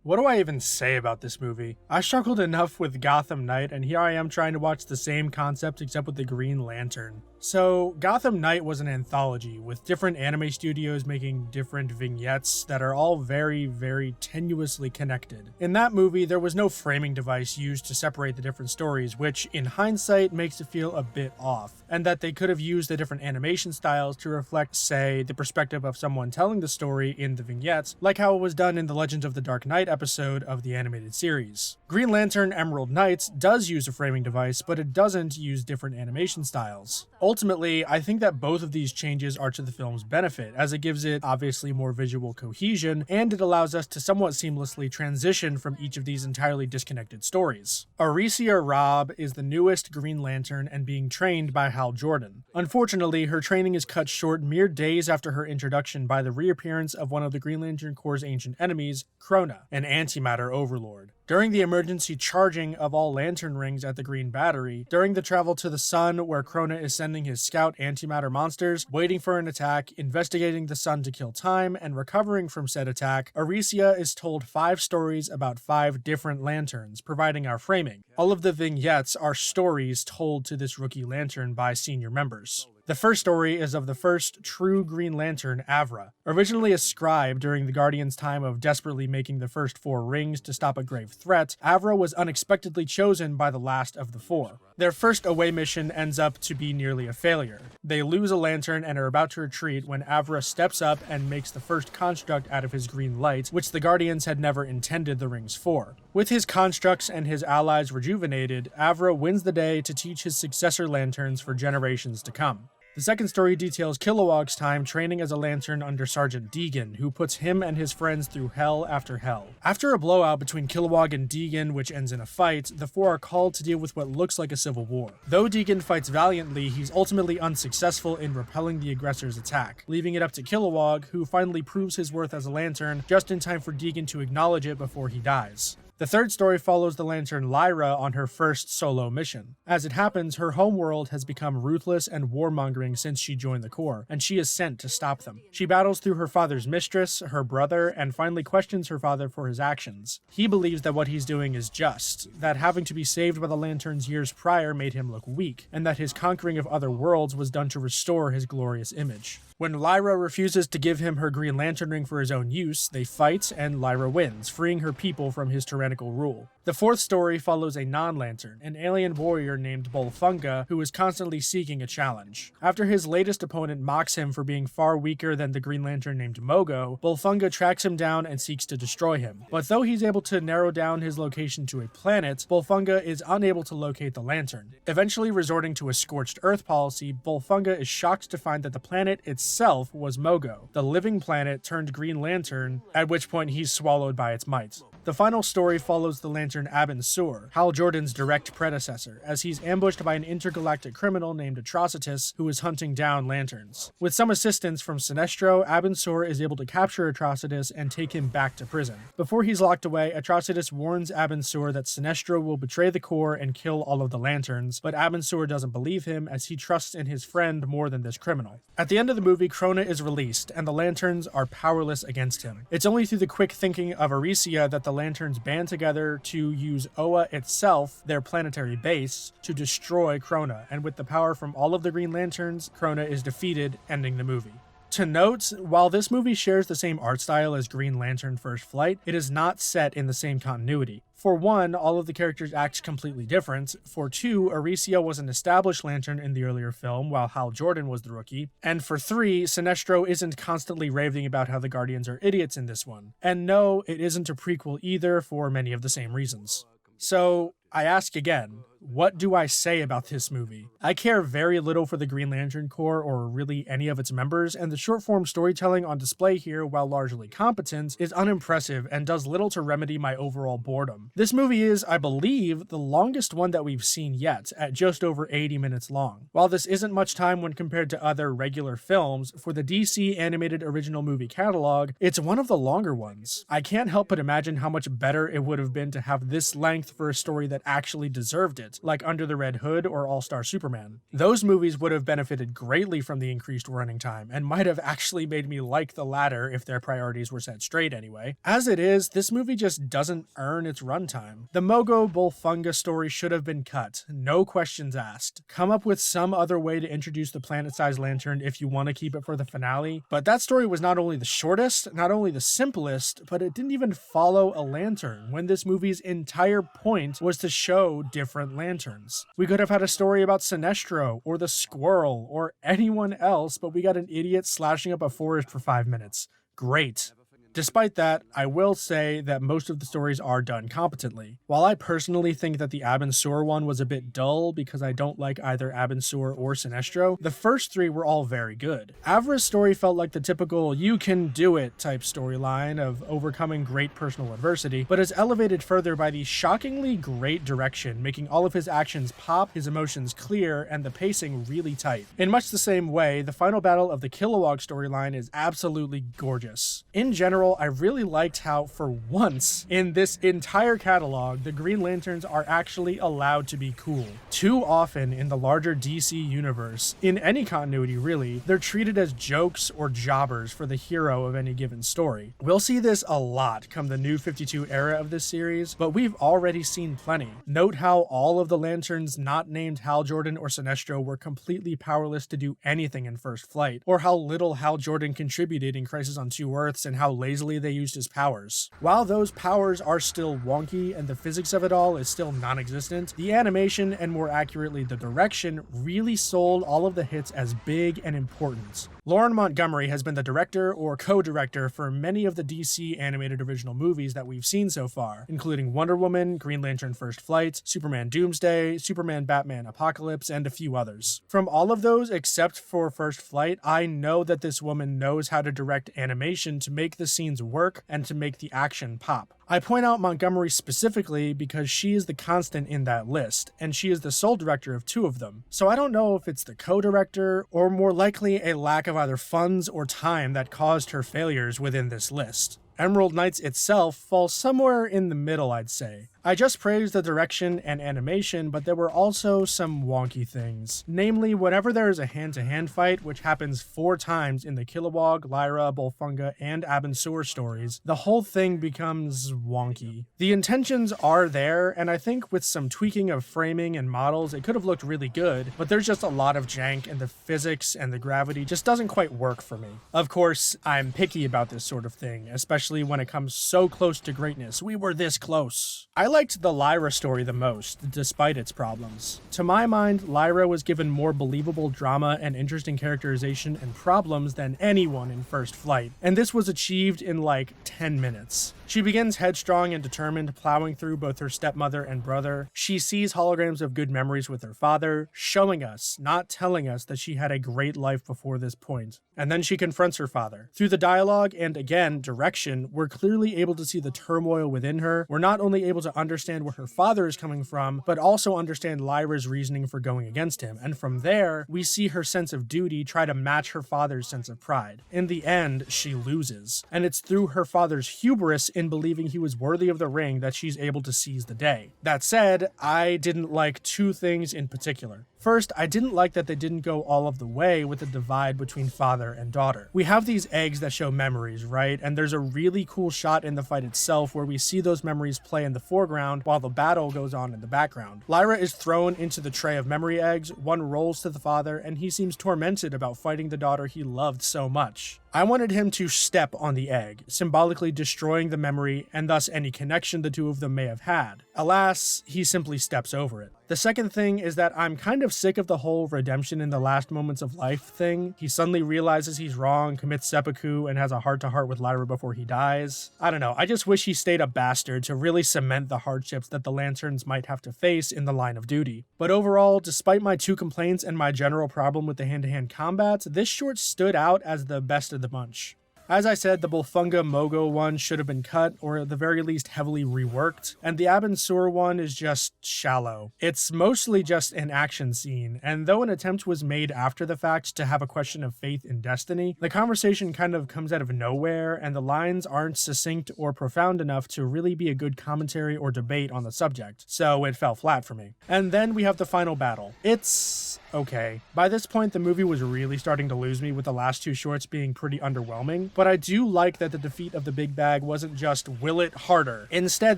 What do I even say about this movie? I struggled enough with Gotham Knight, and here I am trying to watch the same concept except with the Green Lantern. So, Gotham Knight was an anthology, with different anime studios making different vignettes that are all very, very tenuously connected. In that movie, there was no framing device used to separate the different stories, which, in hindsight, makes it feel a bit off, and that they could have used the different animation styles to reflect, say, the perspective of someone telling the story in the vignettes, like how it was done in the Legends of the Dark Knight episode of the animated series. Green Lantern Emerald Knights does use a framing device, but it doesn't use different animation styles. Ultimately, I think that both of these changes are to the film's benefit, as it gives it obviously more visual cohesion, and it allows us to somewhat seamlessly transition from each of these entirely disconnected stories. Aricia Robb is the newest Green Lantern and being trained by Hal Jordan. Unfortunately, her training is cut short mere days after her introduction by the reappearance of one of the Green Lantern Corps' ancient enemies, Krona, an antimatter overlord. During the emergency charging of all lantern rings at the Green Battery, during the travel to the sun where Krona is sending his scout antimatter monsters, waiting for an attack, investigating the sun to kill time, and recovering from said attack, Aricia is told 5 stories about 5 different lanterns, providing our framing. All of the vignettes are stories told to this rookie lantern by senior members. The first story is of the first true Green Lantern, Avra. Originally a scribe during the Guardians' time of desperately making the first 4 rings to stop a grave threat, Avra was unexpectedly chosen by the last of the 4. Their first away mission ends up to be nearly a failure. They lose a lantern and are about to retreat when Avra steps up and makes the first construct out of his green light, which the Guardians had never intended the rings for. With his constructs and his allies rejuvenated, Avra wins the day to teach his successor lanterns for generations to come. The second story details Kilowog's time training as a lantern under Sergeant Deegan, who puts him and his friends through hell after hell. After a blowout between Kilowog and Deegan, which ends in a fight, the 4 are called to deal with what looks like a civil war. Though Deegan fights valiantly, he's ultimately unsuccessful in repelling the aggressor's attack, leaving it up to Kilowog, who finally proves his worth as a lantern just in time for Deegan to acknowledge it before he dies. The third story follows the lantern Lyra on her first solo mission. As it happens, her homeworld has become ruthless and warmongering since she joined the Corps, and she is sent to stop them. She battles through her father's mistress, her brother, and finally questions her father for his actions. He believes that what he's doing is just, that having to be saved by the lanterns years prior made him look weak, and that his conquering of other worlds was done to restore his glorious image. When Lyra refuses to give him her Green Lantern ring for his own use, they fight, and Lyra wins, freeing her people from his tyrannical rule. The fourth story follows a non-lantern, an alien warrior named Bolfunga, who is constantly seeking a challenge. After his latest opponent mocks him for being far weaker than the Green Lantern named Mogo, Bolfunga tracks him down and seeks to destroy him. But though he's able to narrow down his location to a planet, Bolfunga is unable to locate the lantern. Eventually resorting to a scorched earth policy, Bolfunga is shocked to find that the planet itself was Mogo, the living planet turned Green Lantern, at which point he's swallowed by its might. The final story follows the lantern Abin Sur, Hal Jordan's direct predecessor, as he's ambushed by an intergalactic criminal named Atrocitus who is hunting down lanterns. With some assistance from Sinestro, Abin Sur is able to capture Atrocitus and take him back to prison. Before he's locked away, Atrocitus warns Abin Sur that Sinestro will betray the Corps and kill all of the lanterns, but Abin Sur doesn't believe him as he trusts in his friend more than this criminal. At the end of the movie, Krona is released, and the lanterns are powerless against him. It's only through the quick thinking of Aricia that the lanterns band together to use Oa itself, their planetary base, to destroy Krona, and with the power from all of the Green Lanterns, Krona is defeated, ending the movie. To note, while this movie shares the same art style as Green Lantern First Flight, it is not set in the same continuity. For one, all of the characters act completely different. For two, Aricia was an established lantern in the earlier film, while Hal Jordan was the rookie. And for three, Sinestro isn't constantly raving about how the Guardians are idiots in this one. And no, it isn't a prequel either for many of the same reasons. So, I ask again, what do I say about this movie? I care very little for the Green Lantern Corps or really any of its members, and the short-form storytelling on display here, while largely competent, is unimpressive and does little to remedy my overall boredom. This movie is, I believe, the longest one that we've seen yet, at just over 80 minutes long. While this isn't much time when compared to other regular films, for the DC animated original movie catalog, it's one of the longer ones. I can't help but imagine how much better it would have been to have this length for a story that that actually deserved it, like Under the Red Hood or All-Star Superman. Those movies would have benefited greatly from the increased running time, and might have actually made me like the latter if their priorities were set straight anyway. As it is, this movie just doesn't earn its runtime. The Mogo Bolfunga story should have been cut, no questions asked. Come up with some other way to introduce the planet-sized lantern if you want to keep it for the finale, but that story was not only the shortest, not only the simplest, but it didn't even follow a lantern, when this movie's entire point was to show different lanterns. We could have had a story about Sinestro, or the Squirrel, or anyone else, but we got an idiot slashing up a forest for 5 minutes. Great. Despite that, I will say that most of the stories are done competently. While I personally think that the Abin Sur one was a bit dull because I don't like either Abin Sur or Sinestro, the first 3 were all very good. Avra's story felt like the typical "you can do it" type storyline of overcoming great personal adversity, but is elevated further by the shockingly great direction, making all of his actions pop, his emotions clear, and the pacing really tight. In much the same way, the final battle of the Kilowog storyline is absolutely gorgeous. In general, I really liked how, for once, in this entire catalog, the Green Lanterns are actually allowed to be cool. Too often in the larger DC universe, in any continuity really, they're treated as jokes or jobbers for the hero of any given story. We'll see this a lot come the New 52 era of this series, but we've already seen plenty. Note how all of the Lanterns not named Hal Jordan or Sinestro were completely powerless to do anything in First Flight, or how little Hal Jordan contributed in Crisis on Two Earths and how lazily they used his powers. While those powers are still wonky and the physics of it all is still non-existent, the animation, and more accurately the direction, really sold all of the hits as big and important. Lauren Montgomery has been the director or co-director for many of the DC animated original movies that we've seen so far, including Wonder Woman, Green Lantern First Flight, Superman Doomsday, Superman Batman Apocalypse, and a few others. From all of those except for First Flight, I know that this woman knows how to direct animation to make the scenes work and to make the action pop. I point out Montgomery specifically because she is the constant in that list, and she is the sole director of 2 of them. So I don't know if it's the co-director, or more likely a lack of either funds or time that caused her failures within this list. Emerald Knights itself falls somewhere in the middle, I'd say. I just praised the direction and animation, but there were also some wonky things. Namely, whenever there is a hand-to-hand fight, which happens 4 times in the Kilowog, Lyra, Bolfunga, and Abin Sur stories, the whole thing becomes wonky. The intentions are there, and I think with some tweaking of framing and models, it could have looked really good, but there's just a lot of jank, and the physics and the gravity just doesn't quite work for me. Of course, I'm picky about this sort of thing, especially when it comes so close to greatness. We were this close. I liked the Lyra story the most, despite its problems. To my mind, Lyra was given more believable drama and interesting characterization and problems than anyone in First Flight, and this was achieved in like 10 minutes. She begins headstrong and determined, plowing through both her stepmother and brother. She sees holograms of good memories with her father, showing us, not telling us, that she had a great life before this point. And then she confronts her father. Through the dialogue and, again, direction, we're clearly able to see the turmoil within her. We're not only able to understand where her father is coming from, but also understand Lyra's reasoning for going against him. And from there, we see her sense of duty try to match her father's sense of pride. In the end, she loses. And it's through her father's hubris in believing he was worthy of the ring that she's able to seize the day. That said, I didn't like 2 things in particular. First, I didn't like that they didn't go all of the way with the divide between father and daughter. We have these eggs that show memories, right? And there's a really cool shot in the fight itself where we see those memories play in the foreground while the battle goes on in the background. Lyra is thrown into the tray of memory eggs, one rolls to the father, and he seems tormented about fighting the daughter he loved so much. I wanted him to step on the egg, symbolically destroying the memory and thus any connection the 2 of them may have had. Alas, he simply steps over it. The second thing is that I'm kind of sick of the whole redemption in the last moments of life thing. He suddenly realizes he's wrong, commits seppuku, and has a heart-to-heart with Lyra before he dies. I don't know, I just wish he stayed a bastard to really cement the hardships that the Lanterns might have to face in the line of duty. But overall, despite my 2 complaints and my general problem with the hand-to-hand combat, this short stood out as the best of the bunch. As I said, the Bulfunga Mogo one should have been cut, or at the very least heavily reworked, and the Abin Sur one is just shallow. It's mostly just an action scene, and though an attempt was made after the fact to have a question of faith and destiny, the conversation kind of comes out of nowhere, and the lines aren't succinct or profound enough to really be a good commentary or debate on the subject, so it fell flat for me. And then we have the final battle. It's okay. By this point, the movie was really starting to lose me, with the last two shorts being pretty underwhelming, but I do like that the defeat of the big bag wasn't just will it harder. Instead,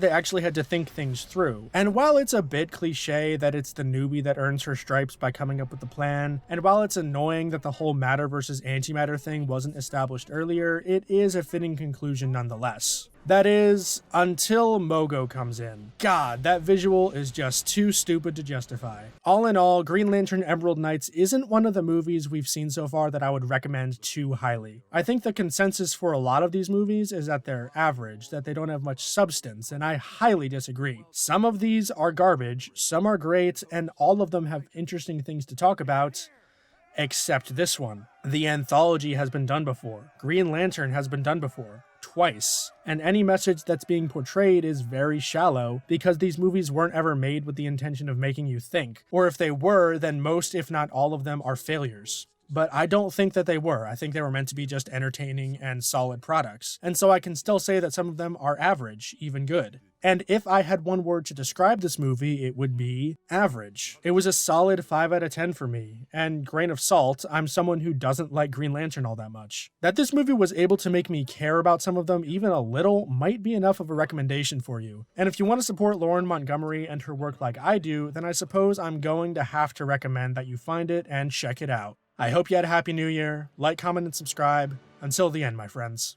they actually had to think things through. And while it's a bit cliche that it's the newbie that earns her stripes by coming up with the plan, and while it's annoying that the whole matter versus antimatter thing wasn't established earlier, it is a fitting conclusion nonetheless. That is, until Mogo comes in. God, that visual is just too stupid to justify. All in all, Green Lantern Emerald Knights isn't one of the movies we've seen so far that I would recommend too highly. I think the consensus for a lot of these movies is that they're average, that they don't have much substance, and I highly disagree. Some of these are garbage, some are great, and all of them have interesting things to talk about, except this one. The anthology has been done before. Green Lantern has been done before. Twice. And any message that's being portrayed is very shallow, because these movies weren't ever made with the intention of making you think. Or if they were, then most, if not all of them, are failures. But I don't think that they were. I think they were meant to be just entertaining and solid products. And so I can still say that some of them are average, even good. And if I had one word to describe this movie, it would be average. It was a solid 5 out of 10 for me, and grain of salt, I'm someone who doesn't like Green Lantern all that much. That this movie was able to make me care about some of them even a little might be enough of a recommendation for you. And if you want to support Lauren Montgomery and her work like I do, then I suppose I'm going to have to recommend that you find it and check it out. I hope you had a happy new year. Like, comment, and subscribe. Until the end, my friends.